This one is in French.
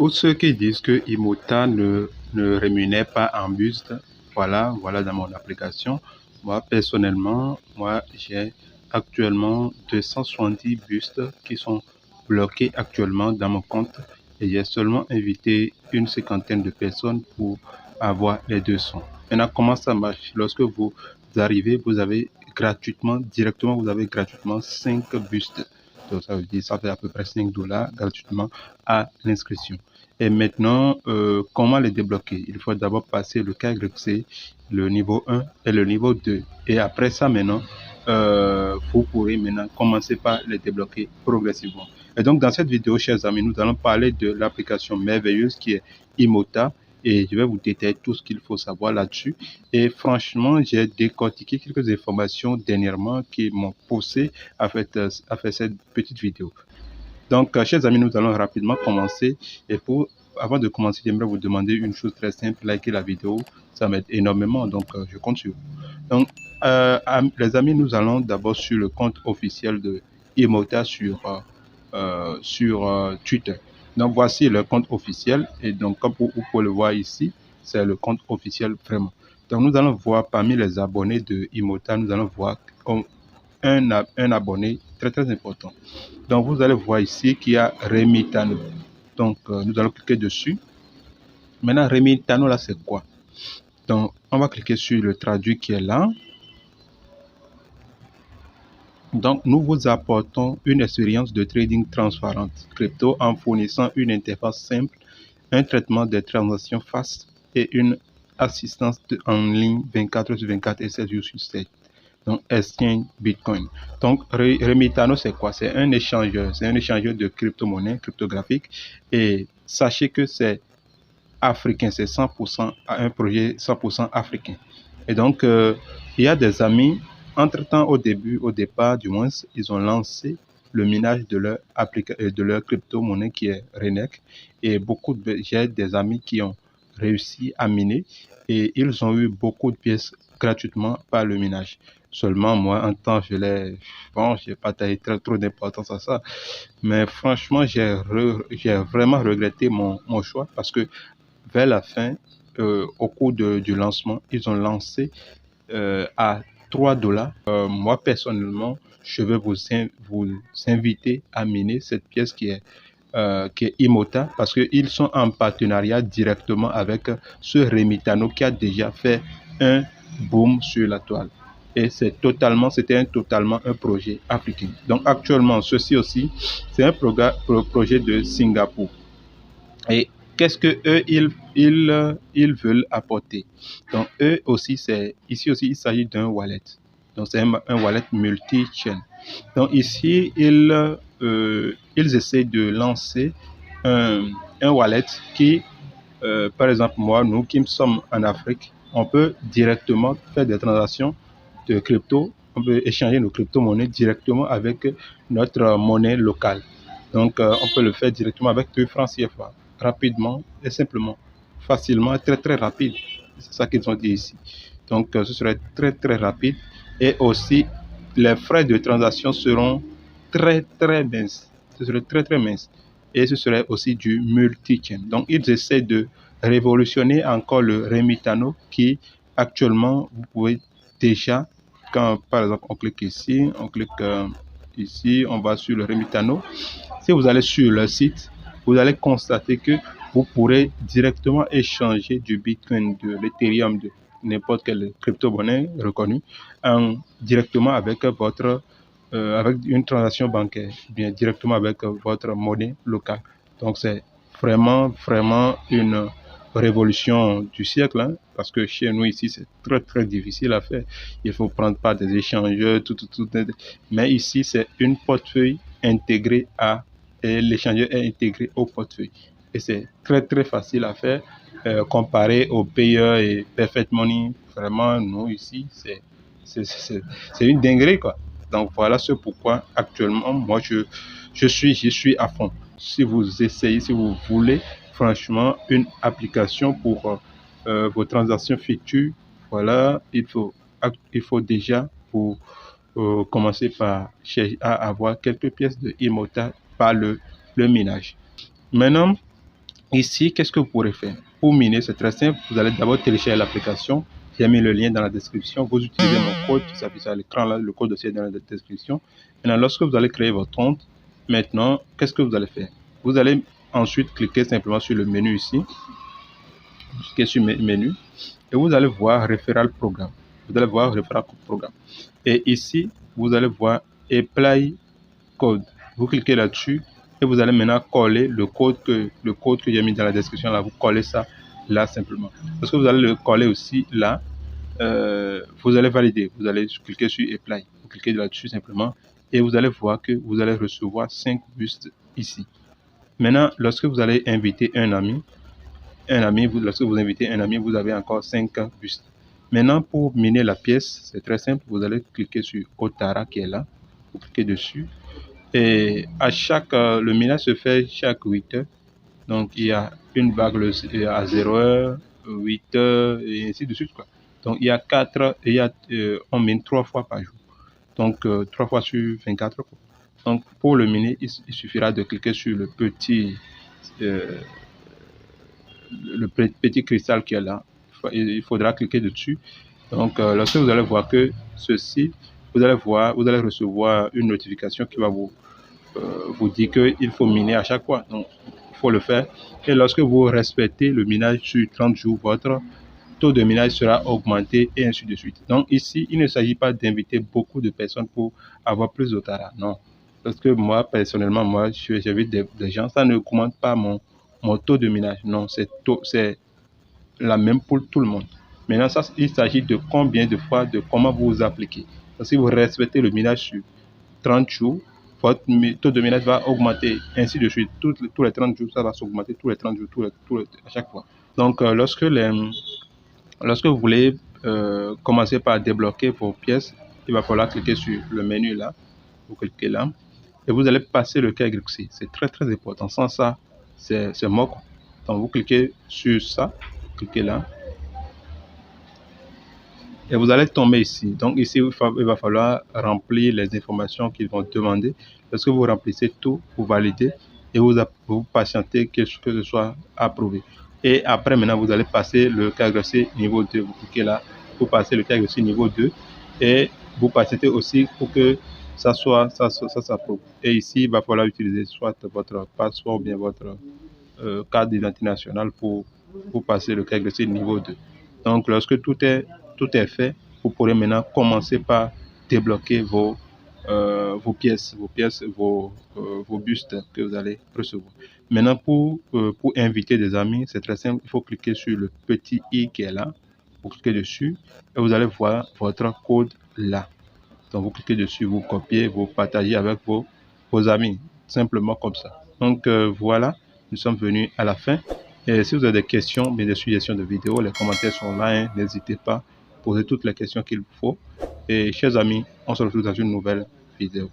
Pour ceux qui disent que Imota ne rémunère pas en buste, voilà dans mon application. Moi, personnellement, j'ai actuellement 270 bustes qui sont bloqués actuellement dans mon compte et j'ai seulement invité une cinquantaine de personnes pour avoir les 200. Maintenant, comment ça marche? Lorsque vous arrivez, vous avez gratuitement 5 bustes. Donc, ça veut dire, ça fait à peu près $5 gratuitement à l'inscription. Et maintenant, comment les débloquer? Il faut d'abord passer le KYC, le niveau 1 et le niveau 2. Et après ça, maintenant, vous pourrez maintenant commencer par les débloquer progressivement. Et donc, dans cette vidéo, chers amis, nous allons parler de l'application merveilleuse qui est Imota. Et je vais vous détailler tout ce qu'il faut savoir là-dessus. Et franchement, j'ai décortiqué quelques informations dernièrement qui m'ont poussé à faire cette petite vidéo. Donc, chers amis, nous allons rapidement commencer. Et avant de commencer, j'aimerais vous demander une chose très simple, likez la vidéo, ça m'aide énormément, donc je compte sur vous. Donc, les amis, nous allons d'abord sur le compte officiel de Imota sur Twitter. Donc, voici le compte officiel. Et donc, comme vous pouvez le voir ici, c'est le compte officiel vraiment. Donc, nous allons voir parmi les abonnés de Imota, nous allons voir un abonné très important. Donc, vous allez voir ici qu'il y a Remitano. Donc, nous allons cliquer dessus. Maintenant, Remitano, là, c'est quoi? Donc, on va cliquer sur le traduit qui est là. Donc, nous vous apportons une expérience de trading transparente crypto en fournissant une interface simple, un traitement des transactions fast et une assistance en ligne 24/24 et 7 jours sur 7. Donc, Exchange Bitcoin. Donc, Remitano, c'est quoi? C'est un échangeur de crypto-monnaies cryptographiques. Et sachez que c'est africain, c'est 100% un projet 100% africain. Et donc, il y a des amis, entre-temps, au départ du moins, ils ont lancé le minage de leur crypto-monnaie qui est Renek. Et j'ai des amis qui ont réussi à miner et ils ont eu beaucoup de pièces gratuitement par le minage. Seulement, moi, en temps, j'ai pas taillé trop d'importance à ça. Mais franchement, j'ai vraiment regretté mon choix parce que vers la fin, au cours du lancement, ils ont lancé à $3. Moi, personnellement, je vais vous inviter à miner cette pièce qui est Imota parce qu'ils sont en partenariat directement avec ce Remitano qui a déjà fait un boom sur la toile. Et c'était totalement un projet africain. Donc actuellement, ceci aussi, c'est un projet de Singapour. Et qu'est-ce que eux ils veulent apporter? Donc eux aussi, ici aussi, il s'agit d'un wallet. Donc c'est un wallet multi-chain. Donc ici, ils essaient de lancer un wallet qui, par exemple, nous qui sommes en Afrique, on peut directement faire des transactions de crypto, on peut échanger nos crypto-monnaies directement avec notre monnaie locale. Donc, on peut le faire directement avec le franc CFA, rapidement et simplement, facilement, très rapide. C'est ça qu'ils ont dit ici. Donc, ce serait très rapide. Et aussi, les frais de transaction seront très minces. Ce serait très mince. Et ce serait aussi du multi-chain. Donc, ils essaient de révolutionner encore le Remitano qui, actuellement, vous pouvez déjà, quand par exemple on clique ici, ici, on va sur le Remitano. Si vous allez sur le site, vous allez constater que vous pourrez directement échanger du Bitcoin, de l'Ethereum, de n'importe quelle crypto-monnaie reconnue, directement avec avec une transaction bancaire, bien directement avec votre monnaie locale. Donc c'est vraiment une révolution du siècle, hein, parce que chez nous ici c'est très difficile à faire. Il faut prendre part des échangeurs, tout. Mais ici c'est une portefeuille intégrée et l'échangeur est intégré au portefeuille. Et c'est très facile à faire comparé aux payeurs et Perfect Money. Vraiment, nous ici c'est une dinguerie quoi. Donc voilà ce pourquoi actuellement moi je suis à fond. Si vous essayez, si vous voulez franchement une application pour vos transactions futures, voilà, il faut déjà pour commencer par chercher à avoir quelques pièces de Imota par le minage. Maintenant, Ici, qu'est-ce que vous pourrez faire? Pour miner, c'est très simple. Vous allez d'abord télécharger l'application. J'ai mis le lien dans la description. Vous utilisez mon code qui s'affiche à l'écran là. Le code aussi est dans la description. Maintenant, lorsque vous allez créer votre compte, maintenant, qu'est-ce que vous allez faire? Vous allez ensuite cliquer simplement sur le menu ici. Cliquez sur menu et vous allez voir référal programme. Vous allez voir référal programme. Et ici, vous allez voir apply code. Vous cliquez là-dessus et vous allez maintenant coller le code que j'ai mis dans la description là. Vous collez ça là simplement. Parce que vous allez le coller aussi là. Vous allez valider. Vous allez cliquer sur apply. Vous cliquez là-dessus simplement et vous allez voir que vous allez recevoir 5 bustes ici. Maintenant, lorsque vous allez inviter un ami, lorsque vous invitez un ami, vous avez encore 5 bustes. Maintenant, pour miner la pièce, c'est très simple. Vous allez cliquer sur Otara qui est là. Vous cliquez dessus. Et à le minage se fait chaque 8 heures. Donc, il y a une vague à 0 heure, 8 heures, et ainsi de suite, quoi. Donc, il y a 4, et on mine 3 fois par jour. Donc, 3 fois sur 24 heures, quoi. Donc, pour le miner, il suffira de cliquer sur le petit cristal qui est là. Il faudra cliquer dessus. Donc, lorsque vous allez voir que ceci, vous allez recevoir une notification qui va vous dire qu'il faut miner à chaque fois. Donc, il faut le faire. Et lorsque vous respectez le minage sur 30 jours, votre taux de minage sera augmenté et ainsi de suite. Donc, ici, il ne s'agit pas d'inviter beaucoup de personnes pour avoir plus d'Otara. Non. Parce que moi, personnellement, j'invite des gens, ça ne augmente pas mon taux de minage. Non, c'est la même pour tout le monde. Maintenant, ça, il s'agit de combien de fois, de comment vous vous appliquez. Parce que si vous respectez le minage sur 30 jours, votre taux de minage va augmenter, ainsi de suite. Tous les 30 jours, ça va s'augmenter, tous les 30 jours, à chaque fois. Donc, lorsque vous voulez commencer par débloquer vos pièces, il va falloir cliquer sur le menu là. Vous cliquez là. Et vous allez passer le KYC. C'est très, très important. Sans ça, c'est mort. Donc, vous cliquez sur ça. Cliquez là. Et vous allez tomber ici. Donc ici, il va falloir remplir les informations qu'ils vont demander. Lorsque vous remplissez tout, vous validez et vous patientez que ce soit approuvé. Et après, maintenant, vous allez passer le KYC niveau 2. Vous cliquez là pour passer le KYC niveau 2 et vous patientez aussi pour que ça s'approuve. Et ici, il va falloir utiliser soit votre passeport ou bien votre carte d'identité nationale pour passer le KYC niveau 2. Donc, lorsque tout est fait, vous pourrez maintenant commencer par débloquer vos pièces, vos bustes que vous allez recevoir. Maintenant, pour inviter des amis, c'est très simple. Il faut cliquer sur le petit i qui est là. Vous cliquez dessus et vous allez voir votre code là. Donc, vous cliquez dessus, vous copiez, vous partagez avec vos amis, simplement comme ça. Donc, voilà, nous sommes venus à la fin. Et si vous avez des questions, des suggestions de vidéos, les commentaires sont là. Hein, n'hésitez pas à poser toutes les questions qu'il vous faut. Et chers amis, on se retrouve dans une nouvelle vidéo.